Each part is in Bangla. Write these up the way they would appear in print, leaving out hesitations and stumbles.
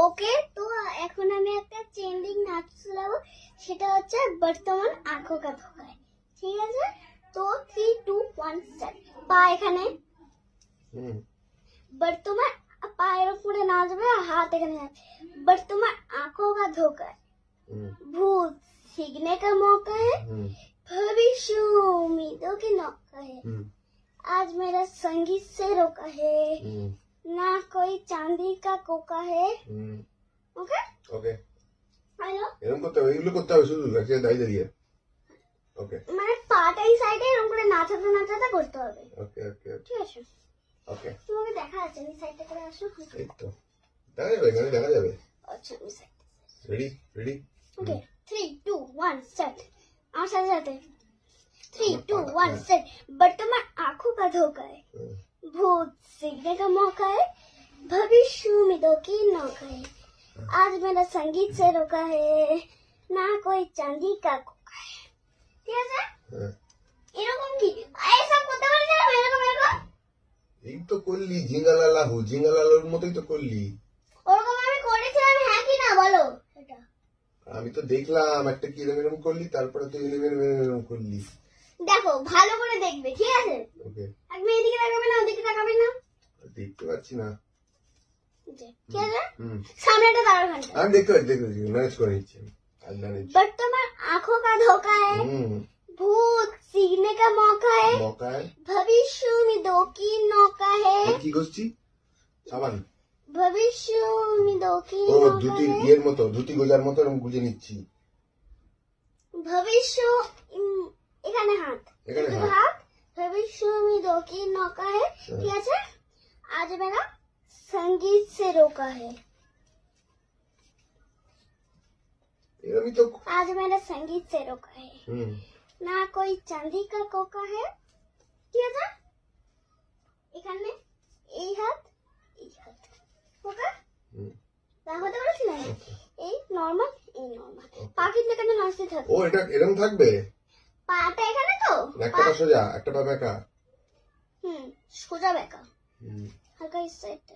ওকে, তো এখন আমি একটা ট্রেন্ডিং নাচ চালাবো, সেটা হচ্ছে বর্তমান আঁখোं का धोखा है। ঠিক আছে, তো 3 2 1 স্টার্ট। পা এখানে, বর্তমান পায়ের উপরে নাচবে আর হাত এখানে নাচবে। বর্তমান आंखों का धोखा है, भूत सीखने का मौका है, भविष्य उम्मीदों की नौका है, आज मेरा संगीत से रोका है, ना कोई चांदी का कोका है। ओके ওকে হ্যালো, এরকম করতে হবে, এগুলো করতে হবে শুধু একটা দাঁড়িয়ে দাঁড়িয়ে। ওকে মানে পাটা এই সাইডে এরকম করে নাচাতে নাচাতে করতে হবে। ওকে ওকে ঠিক আছে, ওকে তোমাকে দেখা যাচ্ছে, আমি সাইডটা করে আসো। এই তো দেখা যাবে, এখানে দেখা যাবে। আচ্ছা, আমি side. Ready ready okay 3 2 1 start. আমার সাথে সাথে 3 2 1 स्टार्ट। वर्तमान आंखों का धोखा है, भूत सीखने का मौका है, भविष्य उम्मीदों की नौका है, आज मेरा संगीत से रोका है, ना कोई चांदी का कोका है। ঠিক আছে, এরকম কি এইসব করতে পারছ না? এরকম এরকম এই তো করলি ঝিঙ্গালালাহু, ঝিঙ্গালালার মতোই তো করলি। ওরকম আমি করেছিলাম, হ্যাঁ কি না বলো? এটা আমি তো দেখলাম একটা কি এরকম এরকম করলি, তারপরে তুই এরকম করলি। দেখো, ভালো করে দেখবে, ঠিক আছে? ওকে একদম এদিকে তাকাবে না, ওদিকে তাকাবে না। দেখতে পাচ্ছি না। ঠিক আছে, সামনেটা দাঁড়াও ঘন্টা। আমি দেখতে পাচ্ছি, দেখতে পাচ্ছি, ম্যানেজ করে নিচ্ছি আল্লাহ ने। वर्तमान आंखों का धोखा है, भूत सीखने का मौका है, মৌকা है, भविष्य उम्मीदों की नौका है, কি করছি সাবান भविष्य उम्मीदों की ও नौका ধুতি है, ইয়ের মতো, ধুতি গোজার মতো এরকম গুজে নিচ্ছি। भविष्य এখানে হাত, এখানে দুটো হাত, भविष्य उम्मीदों की नौका है। ঠিক আছে, आज मेरा संगीत से रोका है, এরকমই তো। आज मेरा संगीत से रोका है, না कोई চাঁদি का কোকা है। ঠিক আছে, এখানে এই হাত এই হাত। ওকে, দেখাতে পারছি না? এই নরমাল, এই নরমাল। পা কিন্তু এখানে নাচতে থাকবে। ও এটা এরকম থাকবে, পাটা এখানে তো, একটা পা সোজা একটা পা বেঁকা। সোজা বেঁকা, হালকা এই সাইডটা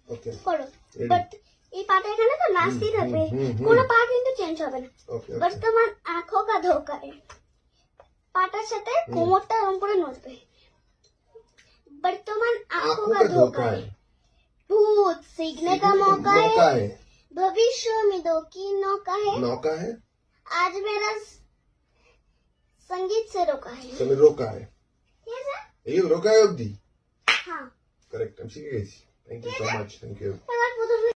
ওকে করো। বাট এই পাটা এখানে তো নাচতেই থাকবে, কোনো পা কিন্তু চেঞ্জ হবে না। ওকে বর্তমান आंखों का धोखा है, পাটার সাথে কোমরটা এরকম করে নড়বে। वर्तमान आंखों का धोखा है, भूत सीखने का मौका है, भविष्य उम्मीदों की नौका है, নৌকা है, आज मेरा संगीत से रोका है। তুমি রোকা है, ঠিক আছে, এই রোকা है অবধি। হ্যাঁ। কারেক্ট, আমি শিখে গেছি। Thank you so much, thank you. এবার প্রথমে